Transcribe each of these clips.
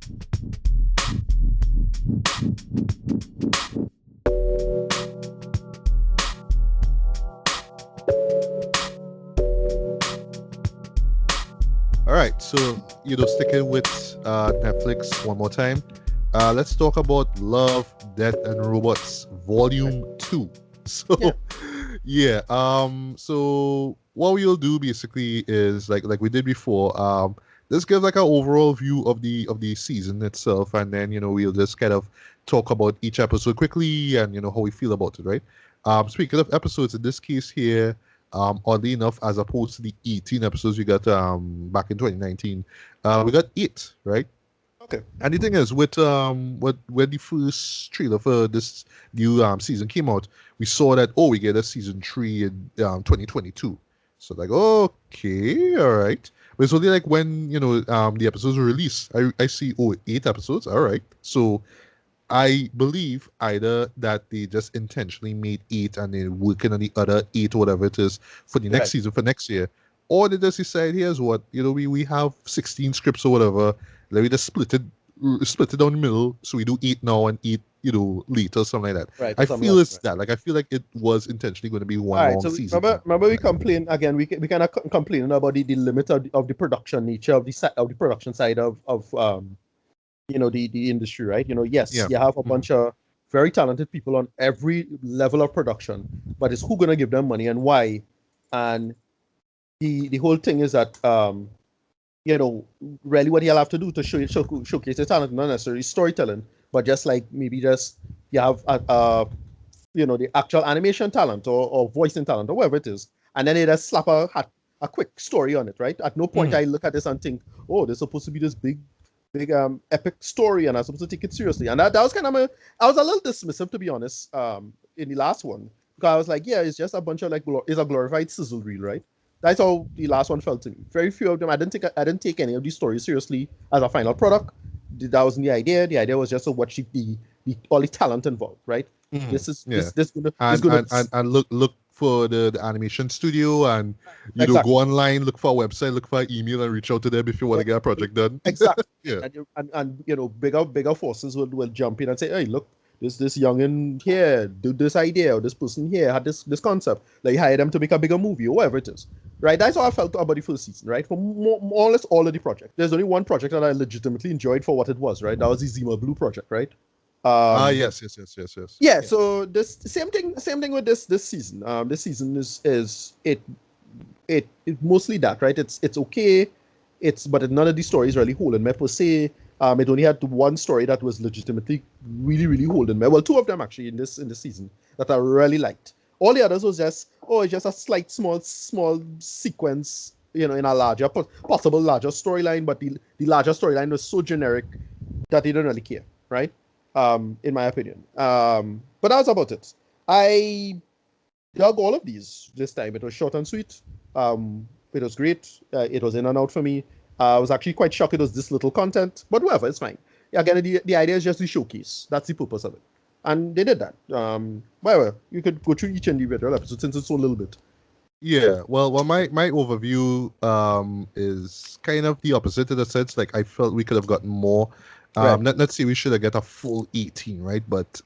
All right, so sticking with Netflix one more time. Let's talk about Love, Death, and Robots Volume 2. So, Yeah. so what we'll do basically is like we did before. Let's give like an overall view of the season itself, and then we'll just kind of talk about each episode quickly and how we feel about it, right? Speaking of episodes, in this case here, oddly enough, as opposed to the 18 episodes we got back in 2019, we got 8, right? Okay. And the thing is, with when the first trailer for this new season came out, we saw that we get a season 3 in 2022. So like, okay, all right. But it's only like when the episodes were released, I see 8 episodes. All right. So I believe either that they just intentionally made 8 and they're working on the other 8 or whatever it is for the next Right. season for next year, or they just decide, here's what, we have 16 scripts or whatever, let me just split it down the middle, so we do 8 now and 8 later, something like that. Right. I Or something feel like it's that. that. Like I feel like it was intentionally going to be All one right. long So season. remember we complain again. We kind of complaining about the limit of the production nature of the production side of the industry, right? Yes, Yeah. you have a Mhm. bunch of very talented people on every level of production, but it's who gonna give them money and why. And the whole thing is that you know, really what you'll have to do to showcase your talent, not necessarily storytelling, but just like maybe just you have the actual animation talent or voicing talent or whatever it is, and then they just slap a quick story on it, right? At no point Mhm. I look at this and think, oh, this is supposed to be this big epic story, and I'm supposed to take it seriously. And that was kind of I was a little dismissive, to be honest, in the last one, because I was like, yeah, it's just a bunch of like it's a glorified sizzle reel, right? That's how the last one felt to me. Very few of them. I didn't take any of these stories seriously as a final product. That wasn't the idea. The idea was just to watch the all the talent involved, right? Mhm. This is Yeah. this and gonna and and, and look for the animation studio, and go exactly. online, look for a website, look for an email, and reach out to them if you want to get a project done. Exactly. Yeah. And bigger forces will jump in and say, hey, look, this youngin here, do this idea, or this person here had this concept. Like hire them to make a bigger movie or whatever it is. Right? That's how I felt about the first season, right? For more or less all of the project. There's only one project that I legitimately enjoyed for what it was, right? That was the Zima Blue project, right? Yes, yes, yes, yes, yes. Yeah, so this same thing with this season. This season is it mostly that, right? It's okay. But none of the stories really holding me per se. It only had one story that was legitimately really really holding me. Well, two of them actually in this season that I really liked. All the others was just it's just a slight small sequence, in a larger possible larger storyline, but the larger storyline was so generic that they didn't really care, right? In my opinion. But that was about it. I dug all of these this time. It was short and sweet. It was great. It was in and out for me. I was actually quite shocked it was this little content, but whatever, it's fine. Yeah, again, the idea is just to showcase. That's the purpose of it. And they did that. Whatever, you could go through each individual episode since it's so little bit. Yeah, well, my overview is kind of the opposite in the sense, like I felt we could have gotten more. Right. Let's say we should have got a full 18, right? But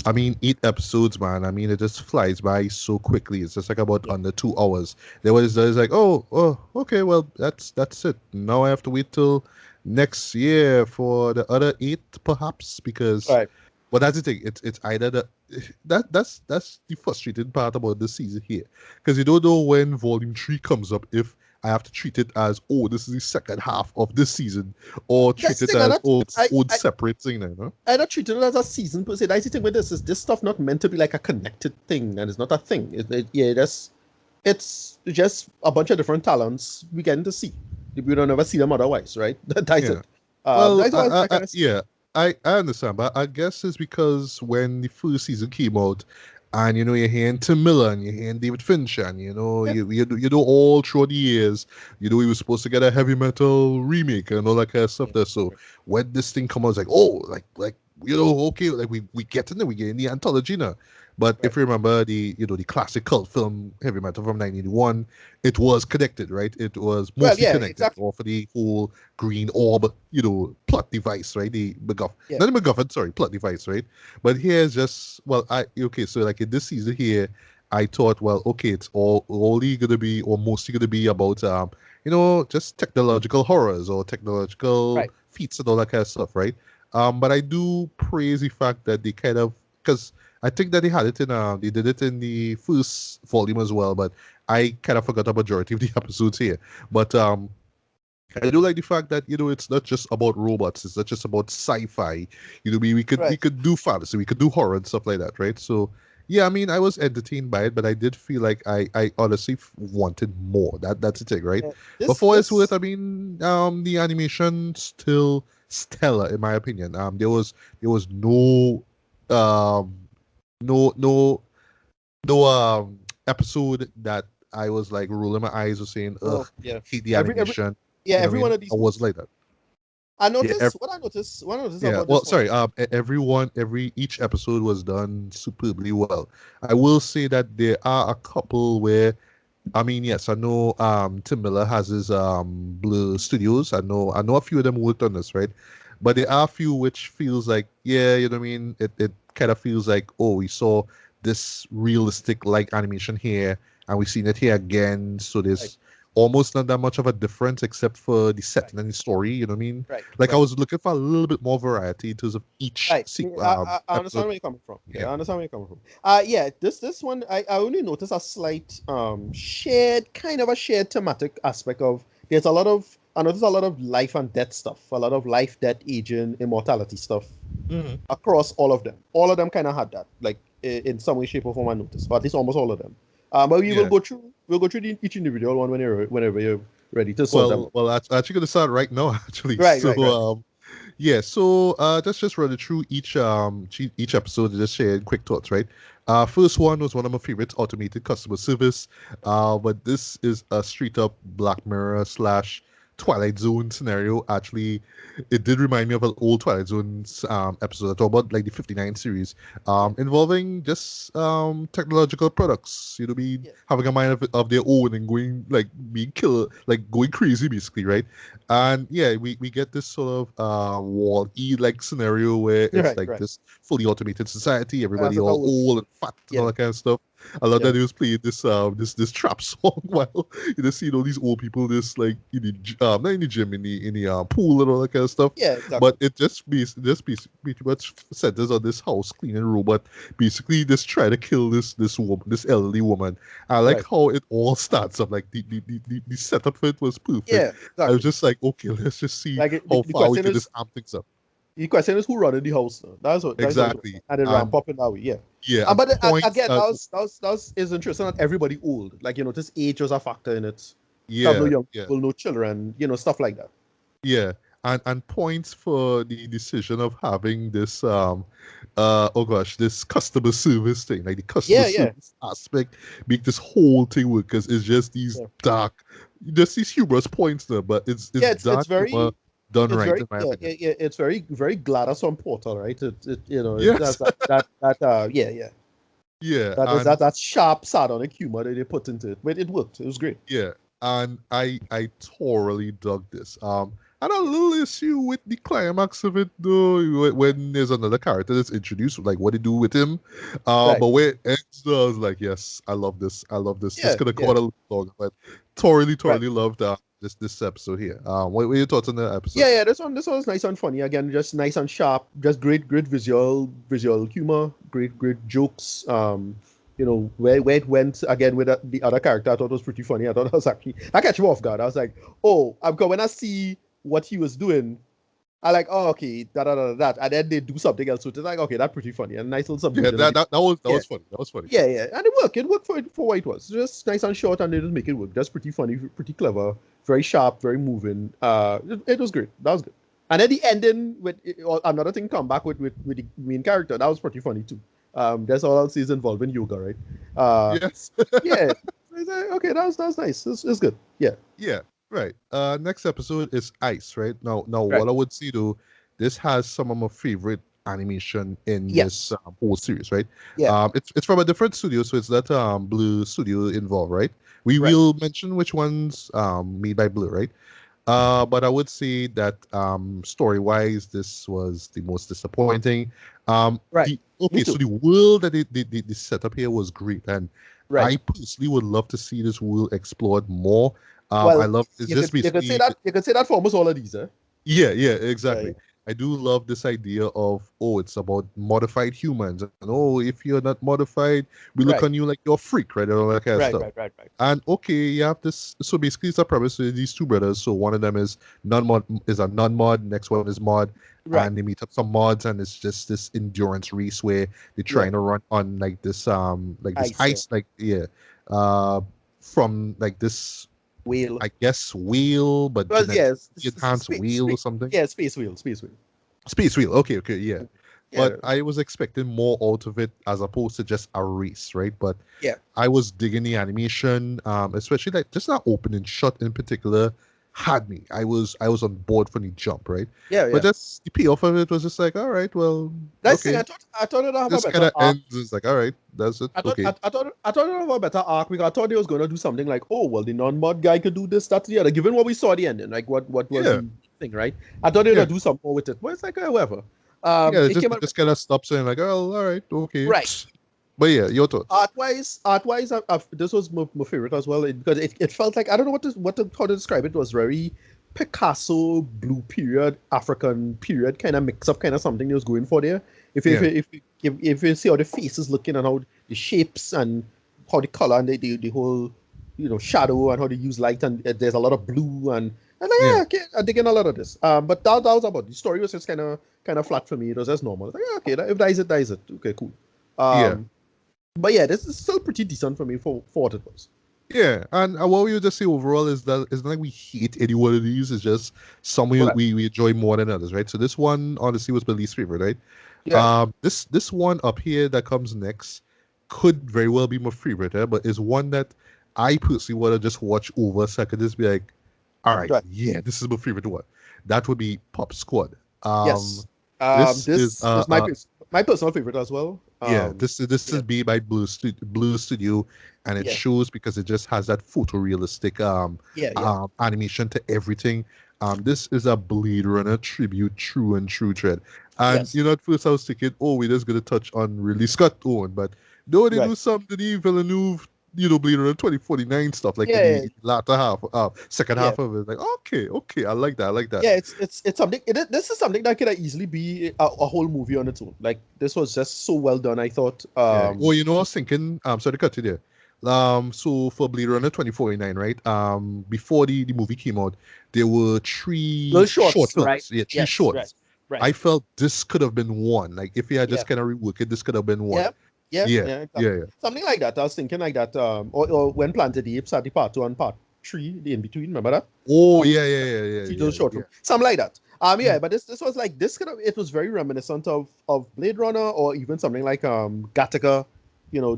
I mean, 8 episodes, man. I mean, it just flies by so quickly. It's just like about Yeah. under 2 hours. There's like, okay, well, that's it. Now I have to wait till next year for the other 8, perhaps, because. Right. But that's the thing. It's either that's the frustrating part about this season here, because you don't know when Volume 3 comes up, if I have to treat it as, this is the second half of this season, or treat That's the it thing. as, it's its own I separate thing, you know? I don't treat it as a season per se. That's the thing with this, is this stuff not meant to be like a connected thing, and it's not a thing. Yeah, it's just a bunch of different talents we get to see. We don't ever see them otherwise, right? That's Yeah. it. Well, That's why I kind of see. yeah, I understand, but I guess it's because when the first season came out, and you're hearing Tim Miller and you're hearing David Fincher, and Yeah, you know all through the years, we were supposed to get a heavy metal remake and all that kind of stuff there. So when this thing come out, it's like, okay, like we get in there, we get in the anthology now. But Right. if you remember the classic cult film Heavy Metal from 1981, it was connected, right? It was Well, mostly yeah, connected exactly. off of the whole green orb, plot device, right? The MacGuffin, Yeah. not the MacGuffin, sorry, plot device, right? But here's just so like in this season here, I thought, well, okay, it's all only gonna be or mostly gonna be about just technological horrors or technological Right. feats and all that kind of stuff, right? But I do praise the fact that they kind of because I think that they did it in the first volume as well, but I kind of forgot a majority of the episodes here. But I do like the fact that it's not just about robots. It's not just about sci-fi. We Right. could do fantasy, we could do horror and stuff like that, right? So yeah, I mean, I was entertained by it, but I did feel like I honestly wanted more. That's the thing, right? Yeah. But This for what it's worth, this I mean, the animation still stellar in my opinion. There was um no no no episode that I was like rolling my eyes or saying, Oh ugh, yeah. hate the Every animation. yeah, You know what every I one mean? of I these was ones. like that. I Yeah, noticed what I noticed yeah. about Well, this one. sorry. Each episode was done superbly well. I will say that there are a couple where I mean, yes, I know Tim Miller has his Blue Studios. I know a few of them worked on this, right? But there Right. are a few which feels like, yeah, you know what I mean? It kind of feels like, oh, we saw this realistic like animation here and we've seen it here again. So Right. there's almost not that much of a difference except for the Right. setting and the story, you know what I mean? Right. Like I Right. was looking for a little bit more variety in terms of each Right. I understand episode. where you're coming from. Yeah, Yeah. I understand where you're coming from. Yeah, this one I only noticed a slight shared kind of a shared thematic aspect of there's a lot of I noticed a lot of life and death stuff, a lot of life, death, aging, immortality stuff Hmm. across all of them. All of them kind of had that, like in some way, shape, or form. I noticed, but at least almost all of them. But Yeah. we'll go through each individual one whenever you're ready to sort them. Well, actually gonna start right now, actually. Right, So, right, right. yeah, so just run it through each episode and just share quick thoughts, right? First one was one of my favorites, automated customer service. But this is a straight up Black Mirror slash Twilight Zone scenario. Actually, it did remind me of an old Twilight Zone episode. I talk about like the '59 series, Yeah, involving just technological products. Be yeah, having a mind of their own and going like being killer, like going crazy, basically, right? And yeah, we get this sort of Wall-E like scenario where you're it's right, like right. this fully automated society, everybody That's what I all will. old and fat and all Yeah, that kind of stuff. I love yeah, that he was playing this trap song while seeing all these old people just like in the not in the gym, in the pool and all that kind of stuff. yeah, exactly. But it pretty much centers on this house cleaning robot basically just try to kill this elderly woman. I like Right. how it all starts up. Like the setup for it was perfect. Yeah, I was exactly. just like, okay, let's just see Like how far we can just amp things up. the question is who running the house now. That's what it was. Exactly. And it ramp And up in that way, yeah. yeah, and But points. again, that was is interesting that everybody old. Like, this age was a factor in it. Have no Yeah, young yeah, people, no children, stuff like that. yeah. And points for the decision of having this oh gosh, this customer service thing, like the customer Yeah, yeah, service aspect, make this whole thing work because it's just these yeah. dark, just these humorous points there, but it's Yeah, it's dark humor very done it's right very in my yeah, opinion. it's very very Gladys on Porter, right? It has Yes. that yeah, yeah. Yeah, That is and that sharp sardonic humor that they put into it. But it worked. It was great. yeah, and I thoroughly dug this. And a little issue with the climax of it though, when there's another character that's introduced, like what they do with him. Right. But where it ends, I was like, yes, I love this. I love this. This Yeah, could have yeah. gone a little longer, but thoroughly, Right. thoroughly loved this episode here. What were your thoughts on the episode? Yeah, yeah, this one was nice and funny. Again, just nice and sharp. Just great visual humor. Great jokes. Where it went again with the other character, I thought was pretty funny. I thought that was actually I catch him off guard. I was like, oh, because when I see what he was doing, I like, oh, okay, that, and then they do something else with it. Like, okay, that's pretty funny and nice little Yeah, subversion. that Yeah, was funny. That was funny. yeah, yeah, and it worked. It worked for what it was. Just nice and short, and they just make it work. That's pretty funny, pretty clever, very sharp, very moving. It was great. That was good. And then the ending with another thing come back with the main character. That was pretty funny too. That's all I'll say is involving yoga, right? Yes. Yeah. Okay, that was nice. It's good. Yeah. Yeah, right. Next episode is Ice, right? Now Right. what I would see though, this has some of my favorite animation in this Yes. whole series, right? Yeah. It's from a different studio, so it's that Blue studio involved, right? We Right. will mention which ones made by Blue, right? But I would say that story-wise, this was the most disappointing. Right. The Me okay, so too. the world that they set up here was great, and Right. I personally would love to see this world explored more. I Well, love it's just basically you could say that for almost all of these, eh? yeah, Yeah, yeah. exactly. I do love this idea of, oh, it's about modified humans. And oh, if you're not modified, we look Right. on you like you're a freak, right? And all that kind of Right, stuff. right, right, right. And okay, you have this. So basically, it's a premise with these two brothers. So one of them is non-mod, is a non-mod. Next one is mod, Right. and they meet up some mods, and it's just this endurance race where they're Yeah. trying to run on like this I say ice, like yeah, uh, from like this, whale. I guess wheel, but Well, genetically yes, enhanced wheel or something. yeah, space whale, space whale. Space Wheel. Okay, yeah. Yeah, But I was expecting more out of it as opposed to just a race, right? But yeah, I was digging the animation, especially like just that opening shot in particular had me. I was on board from the jump, right? yeah, But yeah. just the payoff of it was just like, all right, well, That's the thing. okay. I thought it'd have a This better kind of arc. ends. It's like, all right, that's it. Okay. I thought it'd have a better arc because I thought they was gonna do something like, oh well, the non-mod guy could do this, that, the other. Given what we saw at the ending, like what was Yeah, the thing, right? I thought they'd yeah, do something more with it, but it's like whatever. yeah. It came It out just kind of stops saying like, oh, all right, okay. right. But yeah, your thoughts. Art wise, this was my favorite as well because it felt like I don't know how to describe it. It was very Picasso blue period African period kind of mix up kind of something he was going for there. Yeah, If you see how the faces looking and how the shapes and how the color and the whole shadow and how they use light and there's a lot of blue and like, yeah, yeah, okay, I'm digging a lot of this. But that was about the story was just kind of flat for me. It was just normal. Like, yeah, okay, if that is it, that is it. Okay, cool. yeah. Um, but yeah, this is still pretty decent for me for what it was. Yeah, and what we would just say overall is that it's not like we hate any one of these. It's just some Right. we enjoy more than others, right? So this one honestly was my least favorite, right? Yeah. This one up here that comes next could very well be my favorite, but is one that I personally want to just watch over so I could just be like, all right, Right. yeah, this is my favorite one. That would be Pop Squad. Yes. This is This my personal favorite as well. yeah, this Yeah. is made by Blue Studio, and it Yeah. shows because it just has that photorealistic Yeah. Yeah. animation to everything. This is a Blade Runner tribute, true and true thread. And Yes. you know, at first I was thinking, oh, we're just gonna touch on Ridley Scott Owen, but no, they Right. do some Denis Villeneuve, Blade Runner 2049 stuff, like in Yeah. the latter half, second Yeah. half of it. Like, okay, I like that, I like that. Yeah. It's something. This is something that could easily be a whole movie on its own. Like this was just so well done. I thought. Yeah. Oh, you know, I was thinking, sorry to cut you there. So for Blade Runner 2049, right? Before the movie came out, there were Little three short shorts, right? films. Yeah, three Yes. Right. shorts. Right. I felt this could have been one. Like if you had Yeah. just kind of reworked it, this could have been one. Yeah. Yeah. Yeah, Yeah. yeah, Exactly. yeah. Something like that. I was thinking like that. Or when Planted the Apes had the part 2 and part 3, the in between. Remember that? Oh, yeah, Three little short yeah. film, something like that. Mm, Yeah, but this was like this kind of it was very reminiscent of Blade Runner or even something like Gattaca,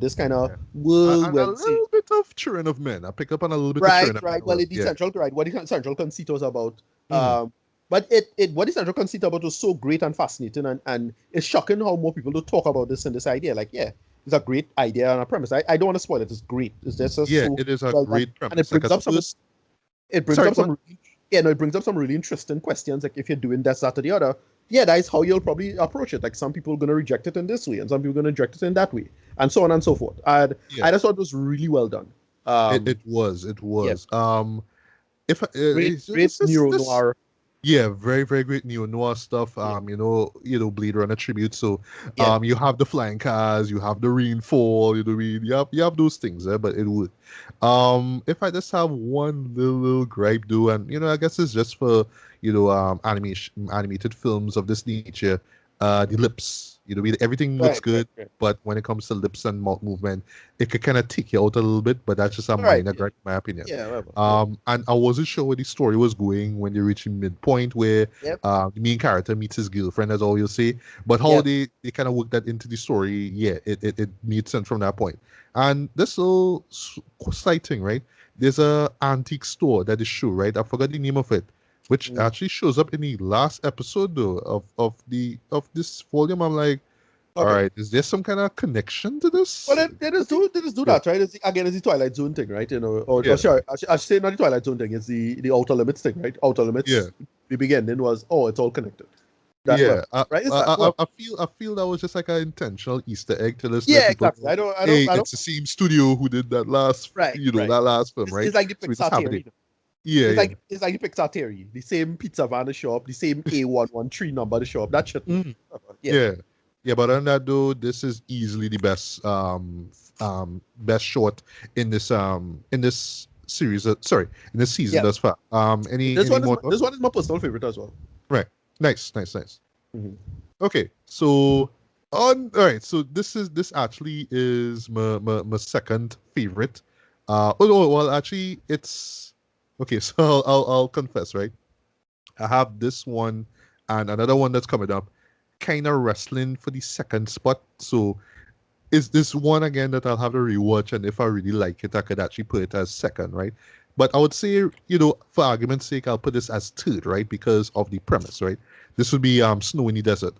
this kind of yeah. world And a where say little bit of Children of Men. I pick up on a little bit of right, Children of Men right. as Well, well. it the Yeah. central right, what the central conceit was about. Mm, But it what the central conceit about was so great and fascinating, and it's shocking how more people don't talk about this and this idea. Like, yeah, it's a great idea and a premise. I don't want to spoil it. It's great. It's just yeah, so it is a well done, great and it premise. Like brings at up some first, it brings sorry, up go on. some yeah, no, it brings up some really interesting questions. Like if you're doing this, that, or the other, yeah, that is how you'll probably approach it. Like some people are gonna reject it in this way, and some people are gonna reject it in that way, and so on and so forth. Yeah, I just thought it was really well done. it Yeah, was. If great neo this noir. yeah, very great neo noir stuff. Yeah, Blade Runner tribute. So, yeah, you have the flying cars, you have the rainfall. You know what I mean? You have those things, but it would. If I just have one little gripe, do, and I guess it's just for animated films of this nature. The lips. Everything looks right, right, good, right. but when it comes to lips and mouth movement, it could kind of take you out a little bit. But that's just a All right, minor yeah, gripe, in my opinion. yeah, whatever. Yeah, And I wasn't sure where the story was going when they reached midpoint where yep, the main character meets his girlfriend, as all you'll say. But how yep, they kind of worked that into the story, yeah, it made sense from that point. And this little slight thing, right? There's a antique store that is show, right? I forgot the name of it. which actually shows up in the last episode though of this volume. I'm like, all Okay. right, is there some kind of connection to Well, this? they just do Yeah, that, right? Again, it's the Twilight Zone thing, right? You know, or yeah, sorry, I should say not the Twilight Zone thing. It's the Outer Limits thing, right? Outer yeah. Limits. The beginning was, oh, it's all connected. That well, Yeah, I, right? Is I that I well? I feel that was just like an intentional Easter egg to just let Yeah, people exactly. know, hey, I don't. it's the same studio who did that last, Right, right. that last film, right? It's like the So we just Pixar have it in. theory. Yeah, yeah. It's like the Pixar theory. The same pizza van the shop, the same A113 number the shop. That shit. Mhm. Yeah. Yeah, yeah. But on that though, this is easily the best best short in this series. Sorry, in this season Yeah. thus far. Any more This thoughts? one is my personal favorite as well. Right. Nice, nice, nice. Hmm. Okay, so on all right, so this actually is my second favorite. Oh no, well actually it's okay. So I'll confess, right? I have this one and another one that's coming up, kind of wrestling for the second spot. So is this one again that I'll have to rewatch, and if I really like it, I could actually put it as second, right? But I would say, for argument's sake, I'll put this as third, right? Because of the premise, right? This would be Snow in the Desert.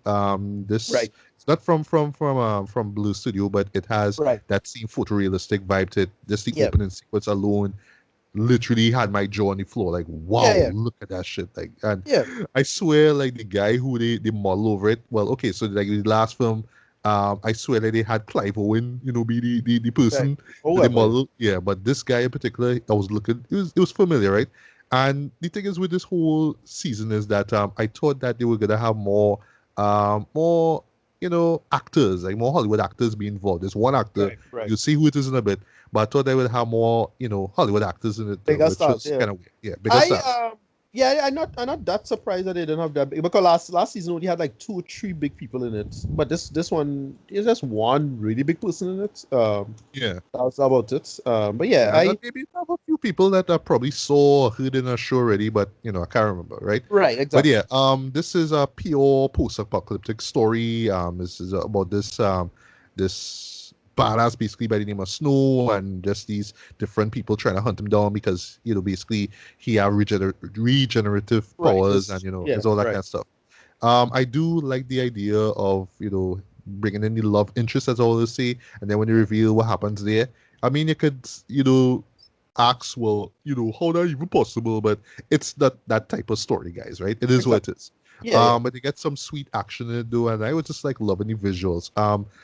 This Right, it's not from Blue Studio, but it has right. that same photorealistic vibe to it. Just the Yeah, opening sequence alone literally had my jaw on the floor. Like, yeah, wow, yeah, look at that shit. Like, and yeah. I swear, like the guy who they model over it. Well, okay, so like the last film, I swear that they had Clive Owen, be the Right. person Or that they whatever. Yeah. model. Yeah, but this guy in particular, I was looking, it was familiar, right? And the thing is with this whole season is that I thought that they were gonna have more actors, like more Hollywood actors be involved. There's one actor, Right, right. you'll see who it is in a bit, but I thought they would have more, Hollywood actors in it though, Bigger which stars. was Yeah. kind of weird. Yeah, bigger I stars. yeah, I'm not that surprised that they didn't have that because last season only had like two or three big people in it, but this one is just one really big person in it. Yeah. That's about it. But yeah, Yeah, and maybe have a few people that I probably saw or heard in a show already, but I can't remember, right? right, But exactly. yeah, this is a pure post-apocalyptic story. This is about this badass basically by the name of Snow, and just these different people trying to hunt him down because basically he have regenerative Right. powers, and This yeah, it's all that kind right. of stuff. I do like the idea of bringing in the love interest, as I always say, and then when you reveal what happens there, I mean, you could, ask, well, how that even possible? But it's that type of story, guys, right? It is what Exactly. it is. Yeah, yeah. But you get some sweet action in it, though, and I was just like loving the visuals.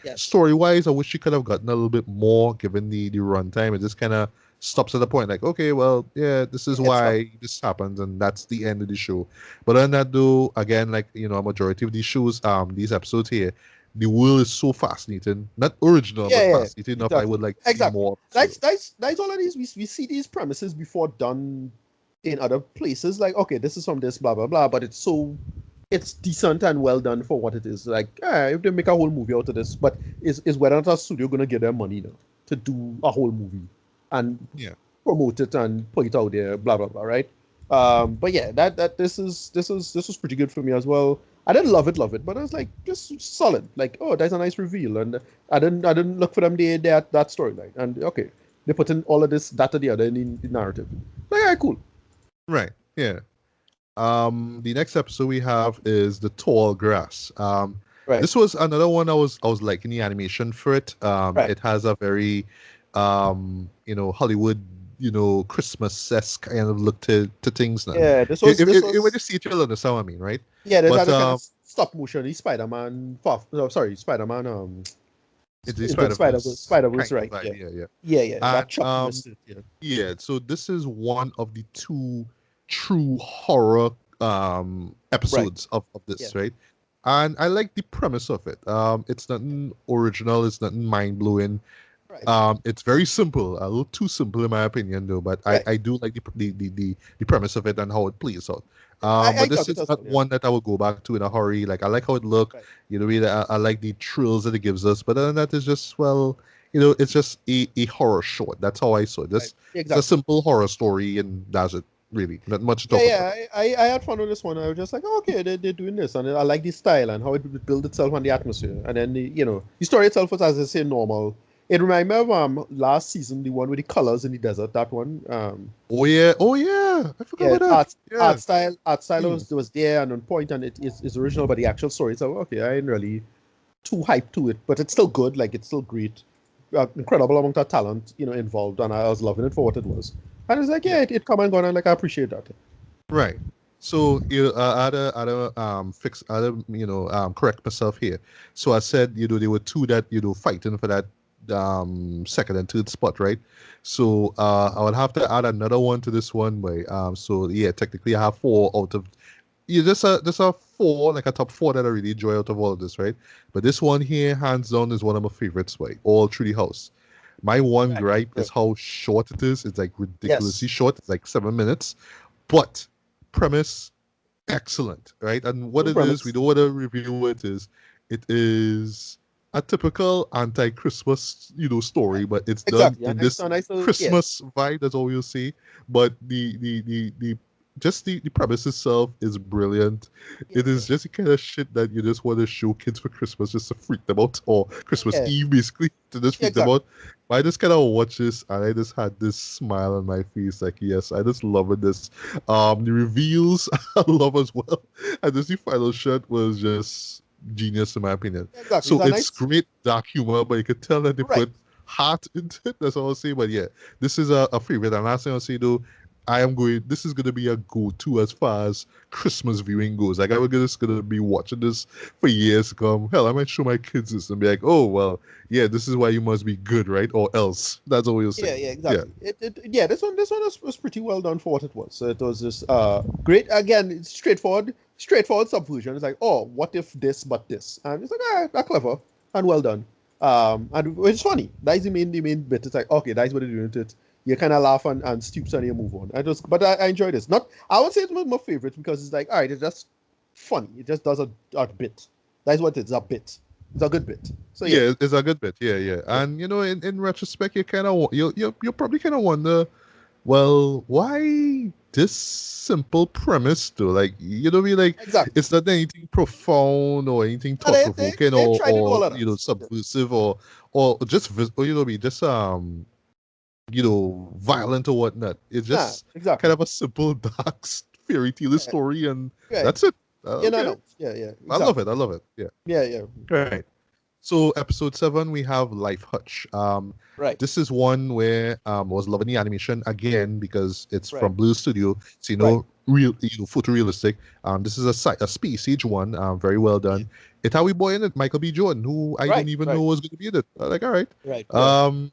Yes. Story-wise, I wish you could have gotten a little bit more given the runtime. It just kind of stops at the point, like, okay, well, yeah, this is Yeah, it's why this happens, and that's the end of the show. But on that, though, again, like, a majority of these shows, these episodes here, the world is so fascinating. Not original, but yeah, yeah. fascinating enough. I Exactly. would like to see Exactly. more episodes. That's all of these. We see these premises before done in other places. Like, okay, this is from this, blah blah blah. But it's decent and well done for what it is. Like, if they make a whole movie out of this, but is whether or not a studio gonna give them money now to do a whole movie and Yeah. promote it and put it out there, blah blah blah, right? But yeah, that this was pretty good for me as well. I didn't love it, but I was like just solid. Like, oh, that's a nice reveal, and I didn't look for them that storyline, and okay, they put in all of this that or the other in the narrative. Like, yeah, cool. Right. Yeah. The next episode we have is the tall grass. Right, This was another one I was liking the animation for it. right. It has a very, Hollywood, Christmas-esque kind of look to things now. Yeah, this When you was see it, you'll understand what I mean, right? yeah. There's But other kind of stop motion. The Spider Man, no, sorry, Spider Man. it's the Into the Spider-Verse Spider Verse, kind of right? Yeah, vibe, yeah, yeah. yeah. That And choppiness to it, yeah. yeah, so this is one of the two true horror Right. episodes of Yeah. this, right? And I like the premise of it. It's nothing original, it's nothing mind-blowing. Right. It's very simple, a little too simple in my opinion though, but I, Right. I do like the premise of it and how it plays out. I But this dug it is as not well. Yeah. one that I will go back to in a hurry. Like I like how it look, Right. really I like the thrills that it gives us, but other than that it's just well, it's just a horror short. That's how I saw it. Right. Just it's a Exactly. simple horror story and that's it. Really, not much to Yeah, talk about. yeah. I had fun with this one. I was just like, oh, okay, they're doing this, and I like the style and how it built itself on the atmosphere. And then the story itself was, as I say, normal. It reminded me of last season, the one with the colors in the desert. That one. Oh yeah, I forgot Yeah, about that. Yeah. art style Hmm. was there and on point, and it is original, but the actual story. So okay, I ain't really too hyped to it, but it's still good. Like it's still great. Incredible amount of talent, involved, and I was loving it for what it was. And it's like, Yeah. yeah, it come and gone, and like I appreciate that. Right. So correct myself here. So I said, there were two that, fighting for that second and third spot, right? So I would have to add another one to this one way. So yeah, technically I have four out of just a four, like a top four that I really enjoy out of all of this, right? But this one here, hands down, is one of my favorites, way, all through the house. My one Right. gripe Right. is how short it is. It's like ridiculously Yes. short. It's like 7 minutes. But premise excellent, right? And what No it is, we premise. know what a review it is. It is a typical anti-Christmas, story, but it's done Exactly. in this A nice little, yes. Christmas vibe. That's all you'll see. But the just the premise itself is brilliant. Yeah. It is just the kind of shit that you just want to show kids for Christmas just to freak them out, or Christmas Yeah. Eve basically to just Yeah. freak them Exactly. out. But I just kind of watch this and I just had this smile on my face, like yes, I just love this. The reveals I love as well. And this the final shot was just genius in my opinion. Yeah, exactly. So It's a it's nice. great dark humor, but you could tell that they Right. put heart into it. That's all I'll say. But yeah, this is a favorite. And last thing I'll say though, this is gonna be a go-to as far as Christmas viewing goes. Like I'm just gonna be watching this for years to come. Hell, I might show my kids this and be like, oh well, yeah, this is why you must be good, right? Or else. That's all you'll say. Yeah, yeah, Yeah. exactly. Yeah, this one was pretty well done for what it was. So it was just great. Again, it's straightforward subversion. It's like, oh, what if this but this, and it's like, that's clever and well done. And it's funny. That's the main bit. It's like, okay, that's what they're doing to it. You kind of laugh and stoops and you move on. But I enjoy this. Not, I would say it's my favorite because it's like, all right, it's just funny. It just does a bit. That's what it's a bit. It's a good bit. So yeah, Yeah, it's a good bit. Yeah, yeah. yeah, And in retrospect, you kind of you probably kind of wonder, well, why this simple premise though? Like, what I mean? Like, exactly. it's not anything profound or anything And thought provoking they tried to do all of that. subversive or just or what I mean, just violent or whatnot. It's Nah, just kind exactly. of a simple dark fairy tale Yeah, story, and yeah. that's it. Yeah, no, Okay, no. Yeah, yeah, I love exactly. it. I love it. Yeah. Yeah, yeah. Right. So episode 7, we have Life Hutch. Right, This is one where I was loving the animation again because it's right, from Blue Studio. So right. real, photorealistic. This is a space age one. Very well Yeah, done. It had we boy in it, Michael B. Jordan, who I didn't right, even know right, was going to be in it. Like, all right. right, right. Um,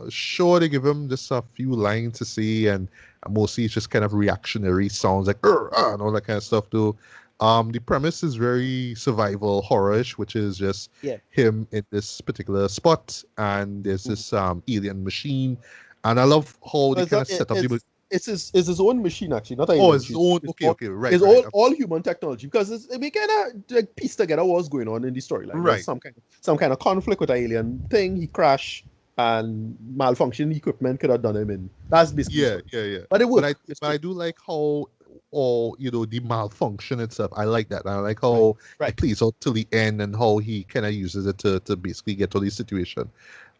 sure, they give him just a few lines to see, and mostly it's just kind of reactionary sounds like and all that kind of stuff. Too. The premise is very survival horror-ish, which is just Yeah. him in this particular spot, and there's Mhm. this alien machine, and I love how So they kind of set up the. it's his own machine actually, not an Oh, alien it's his machine. own. Okay, okay, right, It's right, all human technology because we kind of like piece together what's going on in the storyline. There's right. some kind of conflict with an alien thing. He crash and malfunction equipment could have done him in. That's basically the Yeah, story. yeah, yeah. But it But I work. It's but I great. do like how or the malfunction itself. I like that. I like Right, how it right, plays out till the end and how he kind of uses it to basically get to the situation.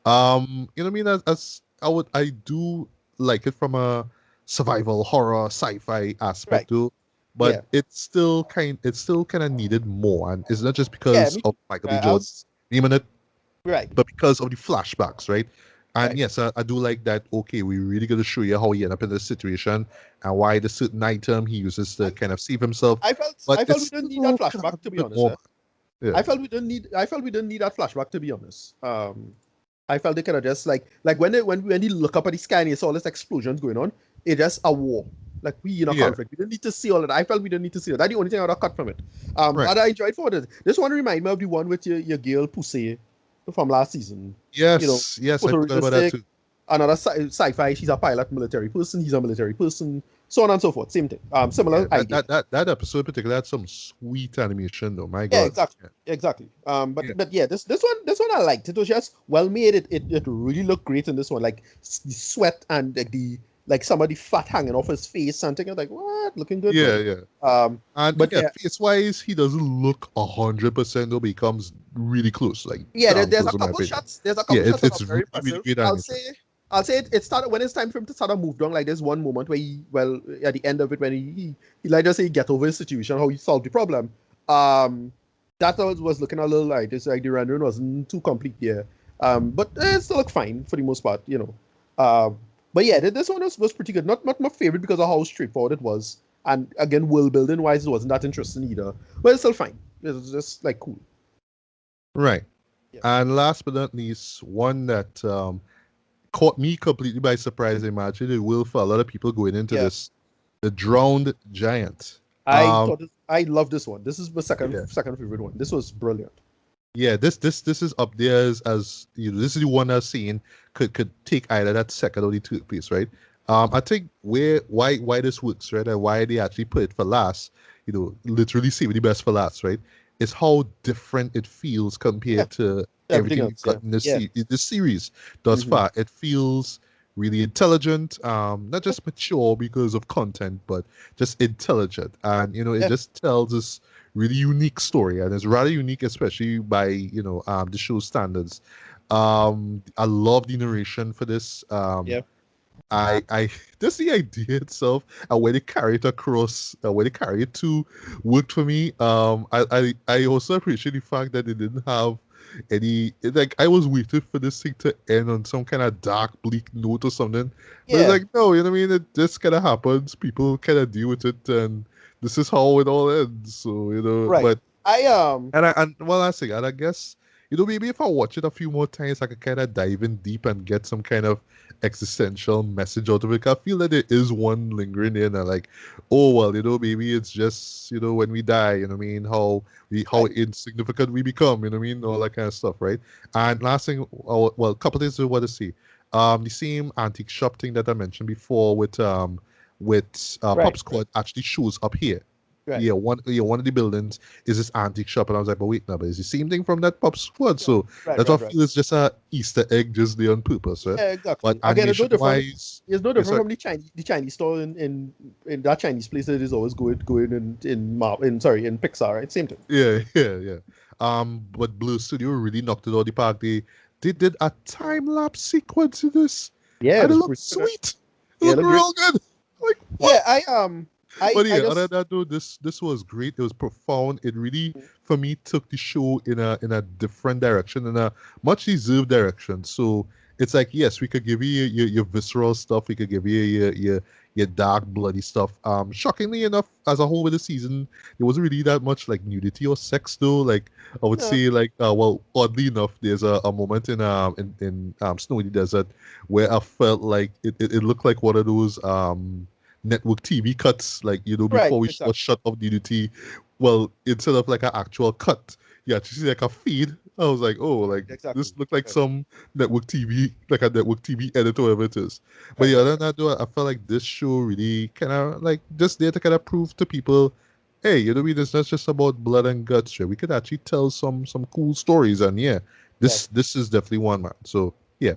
You know what I mean? As I do like it from a survival horror sci-fi aspect right. too, but Yeah, it's still kind of needed more, and it's not just yeah. because Me of too. Michael B. I Jordan's was name in it, right, but because of the flashbacks, right? And right. yes, I do like that. Okay, we really got to show you how he ended up in this situation and why the certain item he uses to I kind of save himself. But I felt it's we didn't need that still could have flashback a to be bit honest. more. Eh? Yeah, I felt we didn't need that flashback to be honest. I felt they could have just like when they look up at the sky and you saw all this explosions going on, it just a war. Like we in a yeah, conflict. We didn't need to see all of that. I felt we didn't need to see that. That's the only thing I would have cut from it. right. And I enjoyed for it. This one remind me of the one with your girl Pussy from last season. You know, Yes, yes, I forgot about that photorealistic, too. another sci-fi. She's a pilot, military person. He's a military person. So on and so forth. Same thing. Yeah, Similar idea. that episode in particular had some sweet animation though. My Yeah, God. exactly, Yeah, exactly. yeah, But yeah, this one I liked. It was just well made. It really looked great in this one. Like the sweat and like like somebody fat hanging off his face, something. Like, what? Looking good, Yeah, man. yeah. Um, And but yeah, yeah, face wise, he doesn't look 100%, though, but he comes really close, like yeah. damn There's a close in my couple opinion. shots. There's a Yeah, couple shots that are it's very really impressive. great I'll animation. say. I'll say it started when it's time for him to start to move down. Like there's one moment where well, at the end of it, when he like just say he get over his situation, how he solved the problem. Um, that was looking a little like it's like the rendering wasn't too complete there. But it still looked fine for the most part, you know. But yeah, this one was pretty good. Not my favorite because of how straightforward it was, and again, world building wise, it wasn't that interesting either. But it's still fine. It's just like cool. Right. Yeah. And last but not least, one that caught me completely by surprise. I imagine it will for a lot of people going into Yeah. this. The Drowned Giant. I Um, thought I love this one. This is my second yeah, second favorite one. This was brilliant. yeah. This is up there as you know. This is the one I've seen could take either that second or the third place, right? I think why this works, right, and why they actually put it for last. You know, literally saving the best for last, right? Is how different it feels Yeah. compared to Everything everything we've else. Yeah. got in this Yeah. in this series thus Hmm. far. It feels really intelligent, not just mature because of content, but just intelligent. And you know, it Yeah. just tells us really unique story, and it's rather unique, especially by the show standards. I love the narration for this. Yeah. I just the idea itself and where they carry it across, where they carry it to, worked for me. I also appreciate the fact that they didn't have any like I was waiting for this thing to end on some kind of dark, bleak note or something, but it's Yeah. like no, you know what I mean. It just kind of happens. People kind of deal with it, and this is how it all ends. So Right. but I and well, I say, and I guess maybe if I watch it a few more times, I could kind of dive in deep and get some kind of existential message out of it. I feel that there is one lingering in, and like, oh well, maybe it's just when we die, what I mean, how right. insignificant we become, what I mean, all that kind of stuff, right? And last thing, well, a couple things I want to see. The same antique shop thing that I mentioned before with Pop Right. Squad actually shows up here. Right. One of the buildings is this antique shop, and I was like, but wait, no, but it's the same thing from that Pop Squad. Right. So Right. that's what Right. I Right. feel is just a Easter egg just there on purpose, right? Yeah, But exactly. Again, it's no animation different. wise, It's no yes, different from the Chinese store in that Chinese place that is always going in Pixar, right? Same thing. yeah, yeah, yeah. But Blue Studio really knocked it out of the park. They did a time lapse sequence in this, Yeah, it and it was looked pretty good. sweet. It Yeah, it looked looked great. real good. Like what? Yeah, But I yeah, other just than that though, this was great. It was profound. It really, for me, took the show in a different direction, in a much deserved direction. So it's like, yes, we could give you your visceral stuff. We could give you your dark, bloody stuff. Shockingly enough, as a whole with the season, there wasn't really that much like nudity or sex though. Like I would yeah, say, like well, oddly enough, there's a moment in Snowy Desert where I felt like it looked like one of those network TV cuts, like right, before we saw exactly, shot of nudity. Well, instead of like an actual cut, you actually see like a feed. I was like, oh, like exactly. this looked like Right, some network TV, like a network TV edit, whatever it is. But right, yeah, right, other than right. that, though, I felt like this show really kind of like just there to kind of prove to people, hey, it's not just about blood and guts. Right? We could actually tell some cool stories, and yeah, Yeah. this is definitely one, man. So yeah,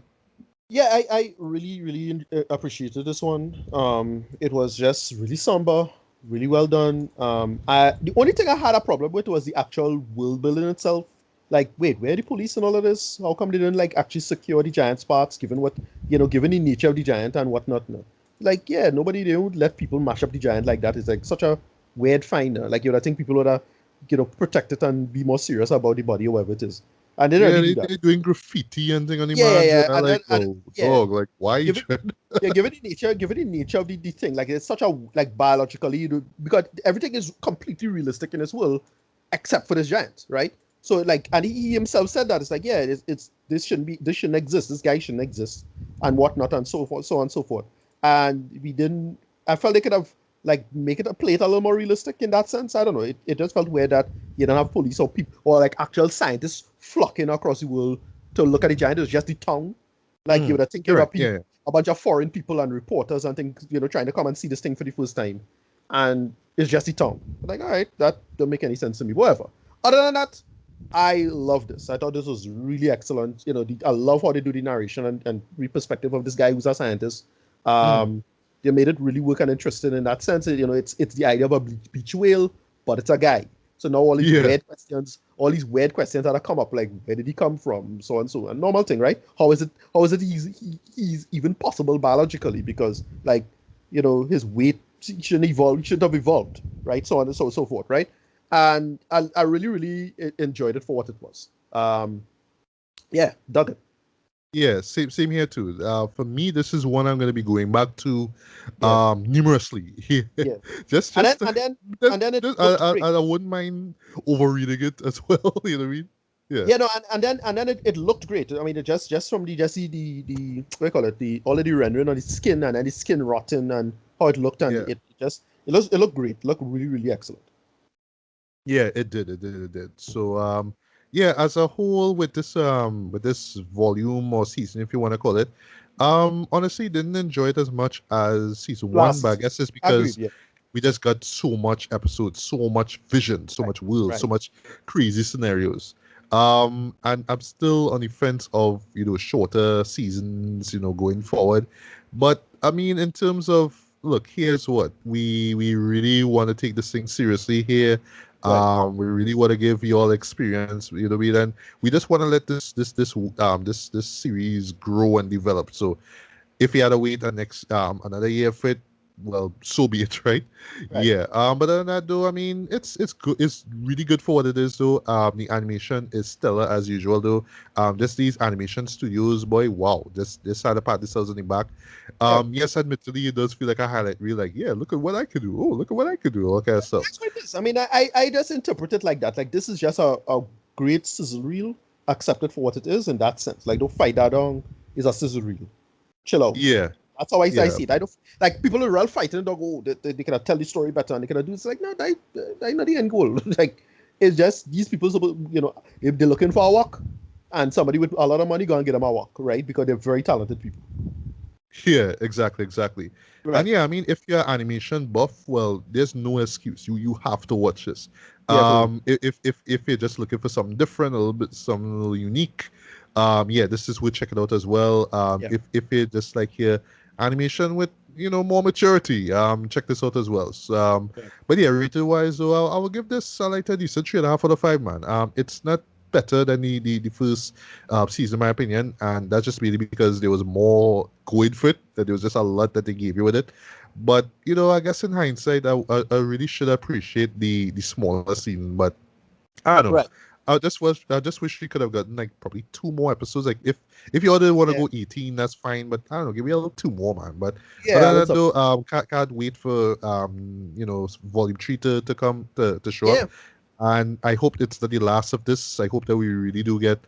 Yeah, I really, really appreciated this one. It was just really somber, really well done. The only thing I had a problem with was the actual world building itself. Like, wait, where are the police and all of this? How come they didn't like actually secure the giant's parts, given given the nature of the giant and whatnot? No. Like, yeah, nobody they would let people mash up the giant like that. It's like such a weird find. Like, I think people would have, protect it and be more serious about the body or whatever it is. And they didn't yeah, really do that. they're doing graffiti and thing on the Yeah, yeah, margin. yeah. I like, And oh yeah, dog, like why you given trying? yeah, given the nature of the thing, like it's such a like biologically, because everything is completely realistic in this world, except for this giant, right? So like, and he himself said that it's like, yeah, it's this shouldn't exist, this guy shouldn't exist, and whatnot, and so forth, so on and so forth. And we didn't. I felt they could have like make it a play it a little more realistic in that sense. I don't know. It just felt weird that you don't have police or people or like actual scientists flocking across the world to look at the giant. It was just the tongue. Like you Mm, would have think it you're would right. have Yeah, a bunch of foreign people and reporters and things, trying to come and see this thing for the first time. And it's just the tongue. Like, all right, that don't make any sense to me. Whatever. Other than that, I love this. I thought this was really excellent. I love how they do the narration and perspective of this guy who's a scientist. yeah. Mm, Um, they made it really work and interesting in that sense. You know, it's the idea of a beach whale, but it's a guy. So now Yeah. all these weird questions that come up, like where did he come from, so and so, a normal thing, right? How is it he's even possible biologically? Because like, you know, his weight shouldn't have evolved, right? So on and so forth, right? And I really really enjoyed it for what it was. Yeah, dug it. Yeah, same here too. For me, this is one I'm going to be going back to Yeah, numerously. yeah. just And then just and then just, and then it just looked great. I wouldn't mind overreading it as well. You know what I mean? Yeah. Yeah, no, and then it looked great. I mean, just from the just the what do you call it, the already rendering on the skin, and then the skin rotten and how it looked, and Yeah. it looked great. It looked really really excellent. Yeah, it did. So yeah, as a whole with this volume or season, if you want to call it, honestly didn't enjoy it as much as season one, Last but I season, guess it's agreed. because Yeah, we just got so much episodes, so much vision, so right, much world, so right. much crazy scenarios. And I'm still on the fence of, shorter seasons, going forward. But I mean, in terms of, look, here's what we really want to take this thing seriously here. Right. We really want to give you all experience, we just want to let this series grow and develop. So if you had to wait another year for it, well, so be it, right? Right. Yeah. But other than that, though, I mean, it's good. It's really good for what it is, though. The animation is stellar as usual, though. Just these animation studios, boy, wow. This side of part, this house in the back. Yeah. Yes, admittedly, it does feel like a highlight reel. Like, yeah, look at what I could do. Oh, look at what I could do. All kind of stuff. That's what it is. I mean, I just interpret it like that. Like this is just a great sizzle reel, accepted for what it is in that sense. Like don't fight that down. It's a sizzle reel. Chill out. Yeah. That's how I Yeah. see it. I don't like people are real fighting. Dog, oh, they cannot tell the story better and they cannot do. It's like no, that not the end goal. Like it's just these people. If they're looking for a walk, and somebody with a lot of money go and get them a walk, right? Because they're very talented people. Yeah, exactly. And Right. yeah, I mean, if you're animation buff, well, there's no excuse. You have to watch this. Yeah, totally. If you're just looking for something different, a little bit something a little unique, yeah, this is worth checking out as well. Yeah. If you're just like here animation with more maturity, check this out as well. So, Right. but yeah, rated wise, though, I will give this like a decent 3.5 out of 5, man. It's not better than the first season, in my opinion, and that's just really because there was more going for it. That there was just a lot that they gave you with it. But I guess in hindsight, I really should appreciate the smaller scene. But I don't know. Right. I just wish we could have gotten like probably two more episodes. Like if you didn't want to Yeah. go 18, that's fine. But I don't know, give me a little two more, man. But other Yeah. than Let's that, up. though, can't wait for volume 3 to come to show up. Yeah. And I hope it's not the last of this. I hope that we really do get,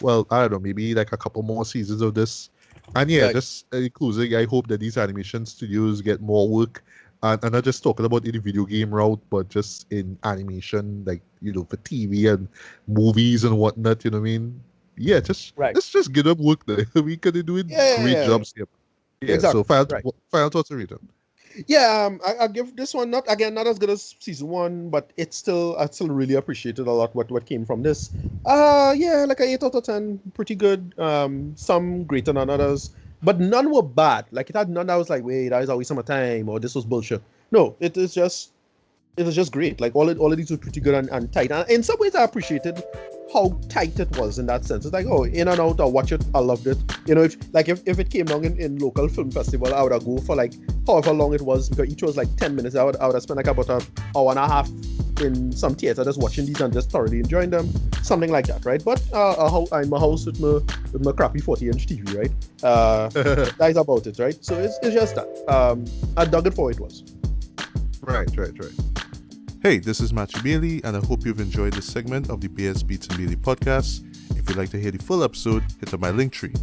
well, I don't know, maybe like a couple more seasons of this. And yeah, Right. just closing, I hope that these animation studios get more work. And not just talking about in the video game route, but just in animation, like, for TV and movies and whatnot, you know what I mean? Yeah, just Right. let's get them work there. We could be doing Yeah. Yeah. great Yeah. Yeah. jobs here. Yeah, so Exactly. final, Right. final thoughts are written. Yeah, I give this one not as good as season one, but I still really appreciated a lot what came from this. Yeah, like a 8 out of 10, pretty good. Some greater than others, but none were bad. Like it had none that was like, wait, that is a waste of my time or this was bullshit. No, it was just great. Like all of these were pretty good and tight. And in some ways, I appreciated how tight it was in that sense. It's like, oh, in and out, I watch it, I loved it. If it came down in local film festival, I would have go for like however long it was because each was like 10 minutes. I would have spent like about an hour and a half in some theater just watching these and just thoroughly enjoying them, something like that, right? But I'm a house with my crappy 40-inch TV, right? That's about it, right? So it's just that. I dug it for what it was. Right. Hey, this is Matthew Bailey, and I hope you've enjoyed this segment of the BS Beats and Bailey podcast. If you'd like to hear the full episode, hit up my link tree.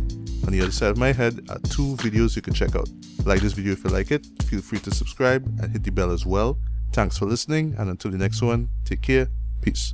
On the other side of my head are 2 videos you can check out. Like this video if you like it, feel free to subscribe and hit the bell as well. Thanks for listening, and until the next one, take care, peace.